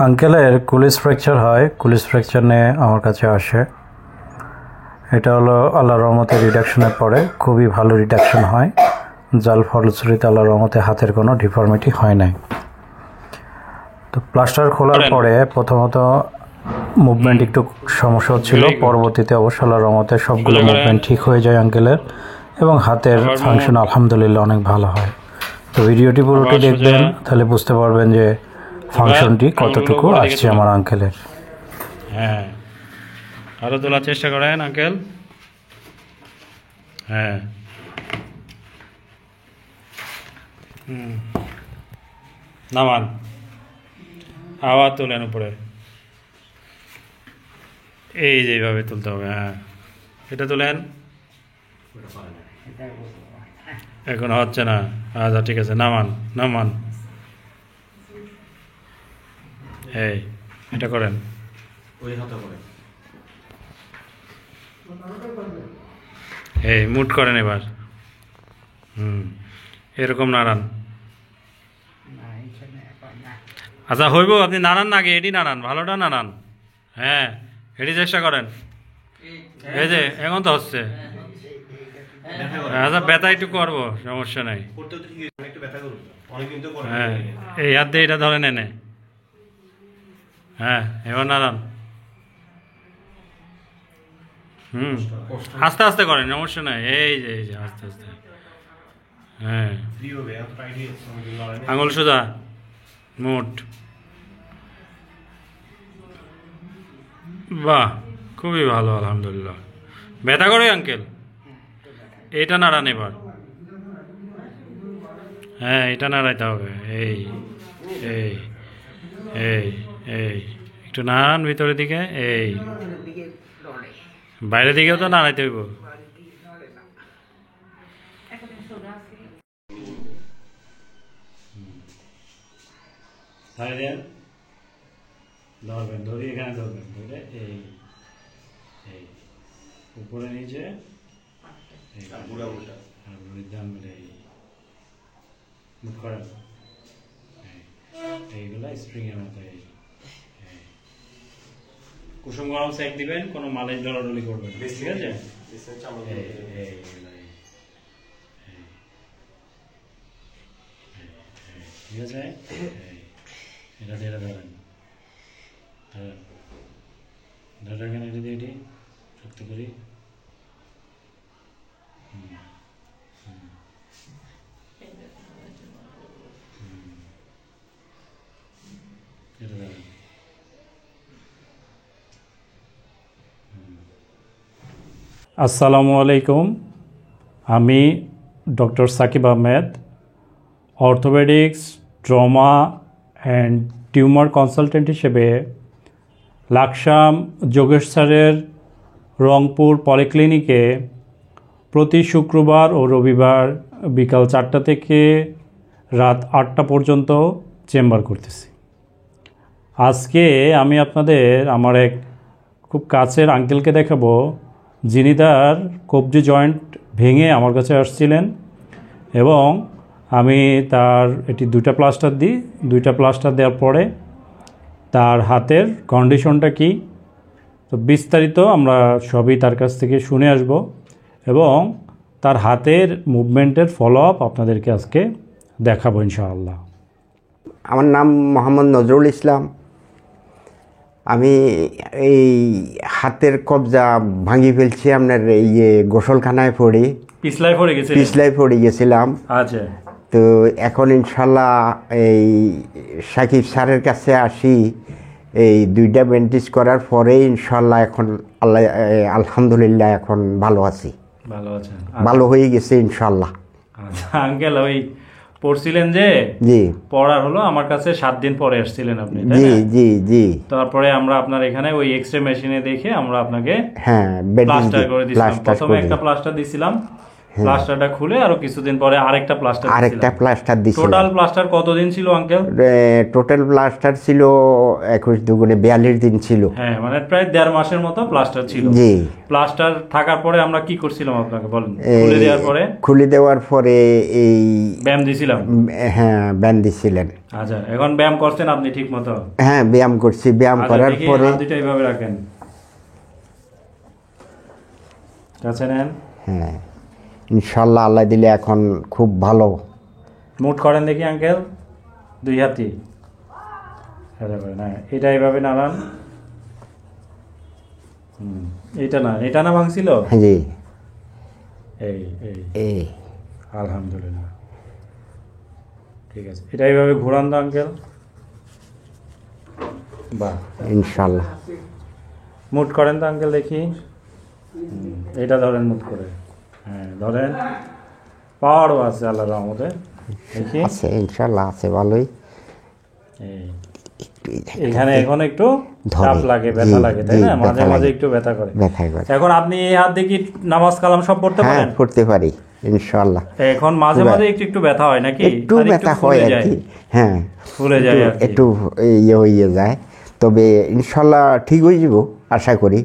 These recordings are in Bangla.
আঙ্কেলের কুলিস ফ্র্যাকচার হয়, কুলিস ফ্র্যাকচার নিয়ে আমার কাছে আসে। এটা হলো আল্লাহর রহমতে রিডাকশনের পরে খুবই ভালো রিডাকশন হয়, যার ফলশ্রুতিতে আল্লাহর রহমতে হাতের কোনো ডিফর্মিটি হয় নাই। তো প্লাস্টার খোলার পরে প্রথমত মুভমেন্ট একটু সমস্যা হচ্ছিল, পরবর্তীতে অবশ্য আল্লাহর রহমতে সবগুলো মুভমেন্ট ঠিক হয়ে যায় আঙ্কেলের, এবং হাতের ফাংশন আলহামদুলিল্লাহ অনেক ভালো হয়। তো ভিডিওটি পুরোটি দেখবেন, তাহলে বুঝতে পারবেন যে ফাংশনটি কতটুকু আসছে আমার আঙ্কেলের। হ্যাঁ, আরো তোলার চেষ্টা করেন আঙ্কেল। হ্যাঁ, নামান, আবার তোলেন উপরে, এই যে এইভাবে তুলতে হবে। হ্যাঁ, এটা তোলেন, এখন হচ্ছে না। আচ্ছা ঠিক আছে, নামান নামান, এই এটা করেন, এই মুট করেন এবার। এরকম নাড়ান। আচ্ছা হইব, আপনি নাড়ান না আগে, এটি নাড়ান, ভালোটা নাড়ান। হ্যাঁ, এটি চেষ্টা করেন। এই যে এখন তো হচ্ছে। আচ্ছা ব্যথা একটু করবো, সমস্যা নাই। হ্যাঁ, এই হাত দিয়ে এটা ধরে নেনে। হ্যাঁ, এবার নাড়ান। আস্তে আস্তে করেন, সমস্যা নাই। এই যে এই যে আস্তে আস্তে। হ্যাঁ, আঙুল সোজা, মুট। বাহ, খুবই ভালো, আলহামদুলিল্লাহ। ব্যথা করে আঙ্কেল? এইটা নাড়ান এবার। হ্যাঁ, এটা নাড়াইতে হবে। এই এই এই এই একটু নাড়ান ভিতরের দিকে, এই বাইরের দিকেও তো নাড়াইতে হইব। ধরবেন, ধরি এখানে ধরবেন, ধরে এই এই উপরে নিচে এইগুলা স্প্রিং এর মতো। কুসুম গরম সেক দিবেন, কোনো মালিশ ডলাডলি করবেন, ঠিক আছে? ঠিক আছে, এটা দিয়ে ধরেন, ধরেন এটা দিয়ে এটি শক্ত করি। এটা ধরেন। আসসালামু আলাইকুম, আমি doctor Sakib Ahmed, orthopaedics, trauma and tumour consultant হিসেবে লাকসাম যোগেশ স্যারের রংপুর পলিক্লিনিকে প্রতি শুক্রবার ও রবিবার বিকাল 4টা থেকে রাত 8টা পর্যন্ত চেম্বার করতেছি। আজকে আমি আপনাদের আমার এক খুব কাছের আঙ্কেলকে দেখাবো, যিনি তার কবজি জয়েন্ট ভেঙে আমার কাছে আসছিলেন, এবং আমি তার এটি 2টা প্লাস্টার দিই। 2টা প্লাস্টার দেওয়ার পরে তার হাতের কন্ডিশনটা কি, তো বিস্তারিত আমরা সবই তার কাছ থেকে শুনে আসব, এবং তার হাতের মুভমেন্টের ফলো আপ আপনাদেরকে আজকে দেখাবো ইনশাআল্লাহ। আমার নাম মোহাম্মদ নজরুল ইসলাম। আমি এই হাতের কবজা ভাঙি ফেলছি আপনার গোসলখানায় পড়ে, পিছলাই পড়ে গেছিলাম। আচ্ছা, তো এখন ইনশাল্লাহ এই সাকিব স্যারের কাছে আসি, এই 2টা ব্যান্ডেজ করার পরে ইনশাল্লাহ এখন আলহামদুলিল্লাহ এখন ভালো আছি, ভালো হয়ে গেছে ইনশাল্লাহ। আচ্ছা আঙ্কেল, ওই পড়ছিলেন যে, জি পড়ার হলো আমার কাছে 7 দিন পরে আসছিলেন আপনি, জি জি জি। তারপরে আমরা আপনার এখানে ওই এক্সরে মেশিনে দেখে আমরা আপনাকে হ্যাঁ প্লাস্টার করে দিয়েছিলাম। প্রথমে একটা প্লাস্টার দিয়েছিলাম, প্লাস্টারটা খুলে আরো কিছুদিন পরে আরেকটা প্লাস্টার আরেকটা প্লাস্টার দিছিল। টোটাল প্লাস্টার কতদিন ছিল আঙ্কেল? টোটাল প্লাস্টার ছিল 21 দুগুণে 42 দিন ছিল। হ্যাঁ, মানে প্রায় 1.5 মাসের মতো প্লাস্টার ছিল। জি। প্লাস্টার থাকার পরে আমরা কি করছিলাম আপনাকে বলেন? খুলে দেওয়ার পরে খুলে দেওয়ার পরে এই ব্যায়াম দিছিলাম। হ্যাঁ, ব্যায়াম দিছিলেন। আচ্ছা, এখন ব্যায়াম করছেন আপনি ঠিক মতো? হ্যাঁ, ব্যায়াম করছি। ব্যায়াম করার পরে হাত দুটো এইভাবে রাখেন, কাছে নেন। হ্যাঁ, ইনশাল্লাহ আল্লাহ দিলে এখন খুব ভালো। মুট করেন দেখি আঙ্কেল, 2 হাতই হেলা করেন। হ্যাঁ, এটা এইভাবে নাড়ান। এটা না ভাঙছিল? জি। এই এই এই আলহামদুলিল্লাহ, ঠিক আছে। এটা এইভাবে ঘোরান তো আঙ্কেল। বাহ, ইনশাল্লাহ। মুট করেন তো আঙ্কেল দেখি। এটা ধরেন মুট করে। হ্যাঁ, ধরেন। পাওয়ারও আছে আল্লাহর রহমতে, দেখি আছে ইনশাল্লাহ, আছে ভালোই। এখানে এখন একটু ধরে। চাপ লাগে, ব্যথা লাগে, তাই না? মাঝে ব্যথা মাঝে লাগে। একটু ব্যথা করে। ব্যথা করে। এখন আপনি এই হাত দিয়ে কি নামাজ কালাম সব পড়তে হ্যাঁ, পারেন? করতে পারি ইনশাল্লাহ। এখন মাঝে মাঝে একটু একটু ব্যথা হয় নাকি? একটু আর ব্যথা হয় ফুলে আর যায়। কি। হ্যাঁ, ফুলে যায় আর কি। একটু ইয়ে হয়ে যায়, তবে ইনশাল্লাহ ঠিক হয়ে যাব আশা করি।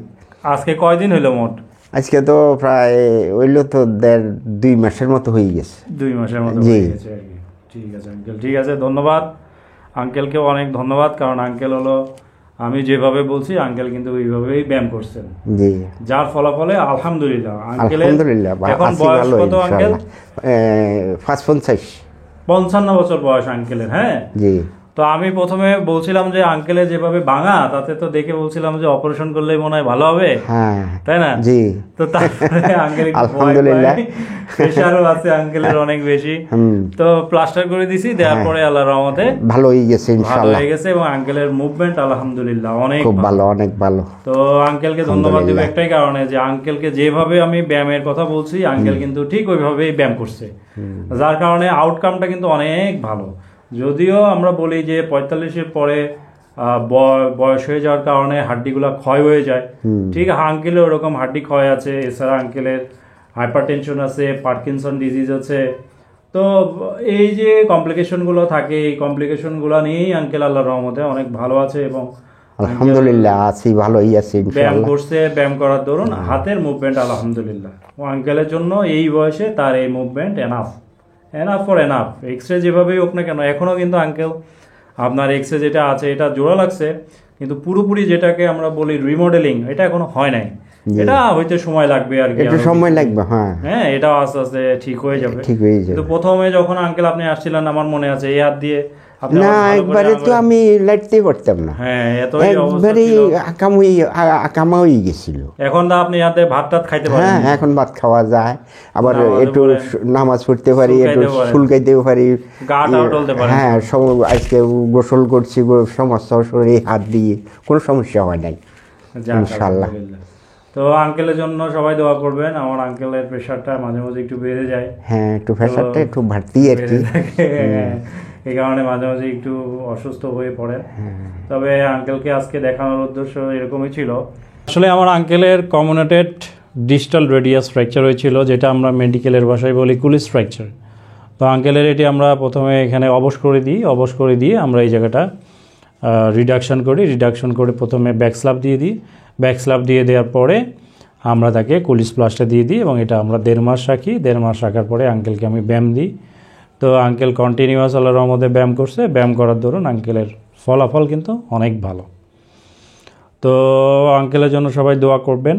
আজকে কয়দিন হইলো মোট? আজকে তো প্রায় হইল তো 2 মাসের মতো হয়ে গেছে। 2 মাসের মতো জি। হয়ে গেছে আর কি। ঠিক আছে আঙ্কেল, ঠিক আছে, ধন্যবাদ আঙ্কেলকে, অনেক ধন্যবাদ। কারণ আঙ্কেল হলো আমি যেভাবে বলছি আঙ্কেল কিন্তু ওইভাবেই ব্যায়াম করছেন, জি। যার ফলাফলে আলহামদুলিল্লাহ। আঙ্কেলের আলহামদুলিল্লাহ এখন আছি বয়স ভালো কত আঙ্কেল? ইনশাল্লাহ। 55। 55 বছর বয়স আঙ্কেলের। হ্যাঁ, জি। তো আমি প্রথমে বলছিলাম যে আঙ্কেলের যেভাবে ভাঙা, তাতে তো দেখে বলছিলাম যে অপারেশন করলেই মনে হয় ভালো হবে, হ্যাঁ, তাই না? জি। তো তারপরে আঙ্কেল আলহামদুলিল্লাহ। প্রেশারও আছে আঙ্কেলের অনেক বেশি, তো প্লাস্টার করে দিছি, দেওয়ার পরে আল্লাহর রহমতে ভালো হয়ে গেছে ভালো ইনশাল্লাহ। হয়ে গেছে এবং আঙ্কেলের মুভমেন্ট আলহামদুলিল্লাহ অনেক খুব ভালো, অনেক ভালো। তো আঙ্কেলকে ধন্যবাদ দেব একটাই কারণে, যে আঙ্কেলকে যেভাবে আমি ব্যায়ামের কথা বলছি আঙ্কেল কিন্তু ঠিক ওইভাবেই ব্যায়াম করছে, যার কারণে আউটকামটা কিন্তু অনেক ভালো। যদিও আমরা বলি যে 45-এর পরে বয়স হয়ে যাওয়ার কারণে হাড্ডিগুলো ক্ষয় হয়ে যায়, ঠিক আঙ্কেলের ওরকম হাড্ডি ক্ষয় আছে। এছাড়া আঙ্কেলের হাইপারটেনশন আছে, পার্কিনসন ডিজিজ আছে। তো এই যে কমপ্লিকেশনগুলো থাকে, এই কমপ্লিকেশনগুলো নিয়েই আঙ্কেল আল্লাহর রহমতে অনেক ভালো আছে এবং আলহামদুলিল্লাহ আছি, ভালোই আছি ব্যায়াম ইনশাল্লাহ। করছে, ব্যায়াম করার দরুন হাতের মুভমেন্ট আলহামদুলিল্লাহ। ও আঙ্কেলের জন্য এই বয়সে তার এই movement enough for enough. X-ray যেভাবেই হোক না কেন, এখনও কিন্তু আঙ্কেল আপনার এক্সরে যেটা আছে এটা জোড়া লাগছে, কিন্তু পুরোপুরি যেটাকে আমরা বলি রিমডেলিং, এটা এখনো হয় নাই। এটা হইতে সময় লাগবে আর কি, একটু সময় লাগবে। হ্যাঁ, হ্যাঁ, এটাও আস্তে আস্তে ঠিক হয়ে যাবে। ঠিক হয়ে যাবে। কিন্তু প্রথমে যখন আঙ্কেল আপনি আসছিলেন, আমার মনে আছে এই হাত দিয়ে আপনি না, আমার ভালো করে একবারে তো আমি লাইটতে পারতাম না। হ্যাঁ, এতই অবস্থা একবারে ছিল। আকামা হয়ে গেছিল। এখন তো আপনি হাতে ভাত টাত খাইতে পারেন। হ্যাঁ, এখন ভাত খাওয়া যায়, আবার নামাজও একটু পড়েন। নামাজ পড়তে পারি, একটু শুলকাইতেও পারেন। চুলকাইতেও পারি, গাটাও টলতে পারেন। হ্যাঁ, আজকে গোসল করছি সমস্যা শরীরে হাত দিয়ে, কোনো সমস্যা হয় নাই যাক, ইনশাল্লাহ। আলহামদুলিল্লাহ। তো আঙ্কেলের জন্য সবাই দোয়া করবেন। আমার আঙ্কেলের প্রেশারটা মাঝে মাঝে একটু বেড়ে যায়, হ্যাঁ, একটু প্রেশারটা একটু বাড়তি আর কি। বেড়ে থাকে। এই কারণে মাঝে মাঝে একটু অসুস্থ হয়ে পড়েন। তবে আঙ্কেলকে আজকে দেখানোর উদ্দেশ্য এরকমই ছিল। আসলে আমার আঙ্কেলের কমিউনিটেড ডিস্টাল রেডিয়াস ফ্র্যাকচার হয়েছিল, যেটা আমরা মেডিকেলের ভাষায় বলি কুলিস ফ্র্যাকচার। তো আঙ্কেলের এটি আমরা প্রথমে এখানে অবশ করে দিয়ে আমরা এই জায়গাটা রিডাকশন করে প্রথমে ব্যাক স্ল্যাব দিয়ে দিই। ব্যাক স্ল্যাব দিয়ে দেওয়ার পরে আমরা তাকে কুলিস প্লাসটা দিয়ে দিই এবং এটা আমরা 1.5 মাস রাখি। 1.5 মাস রাখার পরে আঙ্কেলকে আমি ব্যায়াম দিই। তো আঙ্কেল কন্টিনিউয়াস আল্লাহর রহমতে ব্যায়াম করছে। ব্যায়াম করার দরুন আঙ্কেলের ফলাফল কিন্তু অনেক ভালো। তো আঙ্কেলের জন্য সবাই দোয়া করবেন,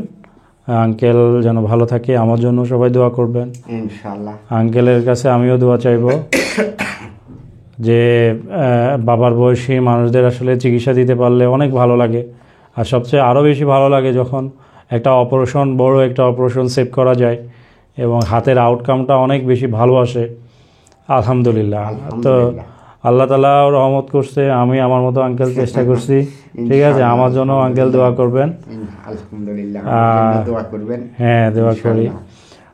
আঙ্কেল যেন ভালো থাকে। আমার জন্য সবাই দোয়া করবেন ইনশাল্লাহ। আঙ্কেলের কাছে আমিও দোয়া চাইব যে বাবার বয়সী মানুষদের আসলে চিকিৎসা দিতে পারলে অনেক ভালো লাগে। আর সবচেয়ে আরও বেশি ভালো লাগে যখন একটা অপারেশন, বড় একটা অপারেশন সেভ করা যায় এবং হাতের আউটকামটা অনেক বেশি ভালো আসে। আলহামদুলিল্লাহ। তো আল্লাহ তাআলা রহমত করছে, আমি আমার মতো আঙ্কেল চেষ্টা করছি। ঠিক আছে, আমার জন্য আঙ্কেল দোয়া করবেন। আলহামদুলিল্লাহ, দোয়া করবেন। হ্যাঁ, দোয়া করি।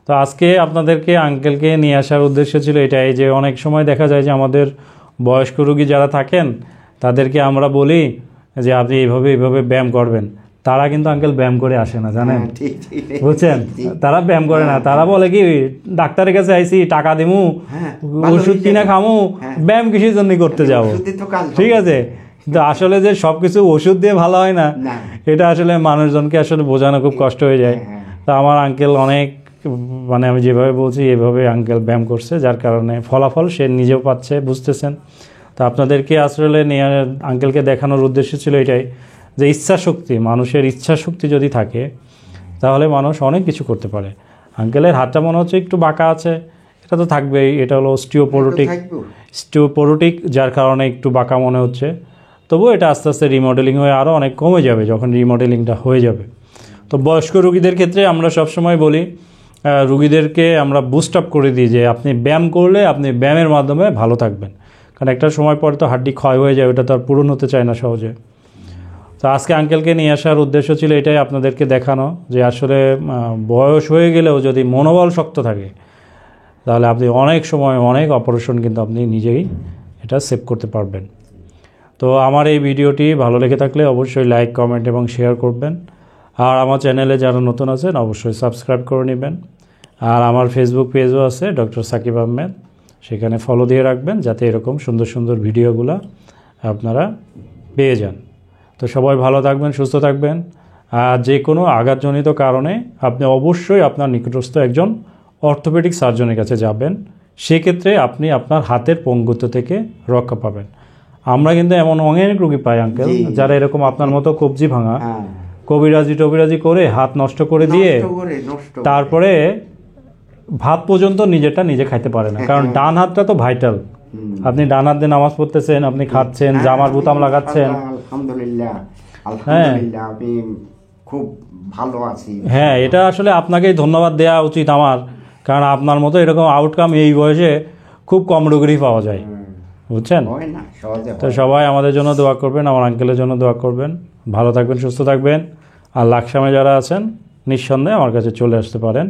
তো আজকে আপনাদেরকে আঙ্কেলকে নিয়ে আসার উদ্দেশ্য ছিল এটাই, যে অনেক সময় দেখা যায় যে আমাদের বয়স্ক রোগী যারা থাকেন তাদেরকে আমরা বলি যে আপনি এইভাবে ব্যায়াম করবেন, তারা কিন্তু আঙ্কেল ব্যায়াম করে আসে না, জানেন? হ্যাঁ, ঠিক ঠিক বুঝছেন? তারা ব্যায়াম করে না, তারা বলে কি ডাক্তারের কাছে আইছি টাকা দিমু, হ্যাঁ, ভালো ওষুধ হয়ে কিনা যাবে। খামু, হ্যাঁ। ব্যায়াম কিসের জন্য করতে যাব? ওষুধে তো কাজ হবে। ঠিক আছে, কিন্তু আসলে যে সবকিছু ওষুধ দিয়ে ভালো হয় না, না। এটা আসলে মানুষজনকে আসলে বোঝানো খুব কষ্ট হয়ে যায়। হ্যাঁ। তা আমার আঙ্কেল অনেক, মানে আমি যেভাবে বলছি এভাবে আঙ্কেল ব্যায়াম করছে, যার কারণে ফলাফল সে নিজেও পাচ্ছে, বুঝতেছেন? তো আপনাদেরকে আসলে নিয়ে আঙ্কেলকে দেখানোর উদ্দেশ্য ছিল এটাই, যে ইচ্ছা শক্তি, মানুষের ইচ্ছা শক্তি যদি থাকে তাহলে মানুষ অনেক কিছু করতে পারে। আঙ্কেলের হাতটা মনে হচ্ছে একটু বাঁকা আছে, এটা তো থাকবেই, এটা হলো স্টিওপোরোটিক, যার কারণে একটু বাঁকা মনে হচ্ছে। তবুও এটা আস্তে আস্তে রিমডেলিং হয়ে আরও অনেক কমে যাবে যখন রিমডেলিংটা হয়ে যাবে। তো বয়স্ক রুগীদের ক্ষেত্রে আমরা সবসময় বলি, রুগীদেরকে আমরা বুস্ট আপ করে দিই যে আপনি ব্যায়াম করলে আপনি ব্যায়ামের মাধ্যমে ভালো থাকবেন, কারণ একটা সময় পরে তো হাড্ডি ক্ষয় হয়ে যায়, ওটা তো আর পূরণ হতে চায় না সহজে। তো আজকে আঙ্কেলকে নিয়ে আসার উদ্দেশ্য ছিল এটাই, আপনাদেরকে দেখানো যে আসলে বয়স হয়ে গেলেও যদি মনোবল শক্ত থাকে তাহলে আপনি অনেক সময় অনেক অপারেশন কিন্তু আপনি নিজেই এটা সেভ করতে পারবেন। তো আমার এই ভিডিওটি ভালো লেগে থাকলে অবশ্যই লাইক, কমেন্ট এবং শেয়ার করবেন। আর আমার চ্যানেলে যারা নতুন আছেন অবশ্যই সাবস্ক্রাইব করে নেবেন। আর আমার ফেসবুক পেজও আছে ডক্টর সাকিব আহমেদ, সেখানে ফলো দিয়ে রাখবেন যাতে এরকম সুন্দর সুন্দর ভিডিওগুলো আপনারা পেয়ে যান। তো সবাই ভালো থাকবেন, সুস্থ থাকবেন। আর যে কোনো আঘাতজনিত কারণে আপনি অবশ্যই আপনার নিকটস্থ একজন অর্থোপেডিক সার্জনের কাছে যাবেন, সেক্ষেত্রে আপনি আপনার হাতের পঙ্গুত্ব থেকে রক্ষা পাবেন। আমরা কিন্তু এমন অনেক রোগী পাই আঙ্কেল, যারা এরকম আপনার মতো কবজি ভাঙা, হ্যাঁ। কবিরাজি করে হাত নষ্ট করে দিয়ে তারপরে ভাত পর্যন্ত নিজেটা নিজে খাইতে পারে না, কারণ ডান হাতটা তো ভাইটাল। আপনি ডান হাত দিয়ে নামাজ পড়তেছেন, আপনি খাচ্ছেন, জামার বোতাম লাগাচ্ছেন। আলহামদুলিল্লাহ, হ্যাঁ, আমি খুব ভালো আছি। হ্যাঁ, এটা আসলে আপনাকেই ধন্যবাদ দেওয়া উচিত আমার, কারণ আপনার মতো এরকম আউটকাম এই বয়সে খুব কম রোগীরই পাওয়া যায়, বুঝছেন? তো সবাই আমাদের জন্য দোয়া করবেন, আমার আঙ্কেলের জন্য দোয়া করবেন। ভালো থাকবেন, সুস্থ থাকবেন। আর লাকসামে যারা আছেন নিঃসন্দেহে আমার কাছে চলে আসতে পারেন।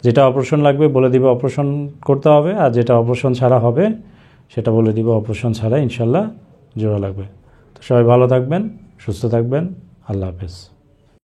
যেটা অপারেশন লাগবে বলে দিব অপারেশন করতে হবে, আর যেটা অপারেশন ছাড়া হবে সেটা বলে দিব অপারেশন ছাড়া ইনশাল্লাহ জোড়া লাগবে। তো সবাই ভালো থাকবেন, সুস্থ থাকবেন। আল্লাহ হাফেজ।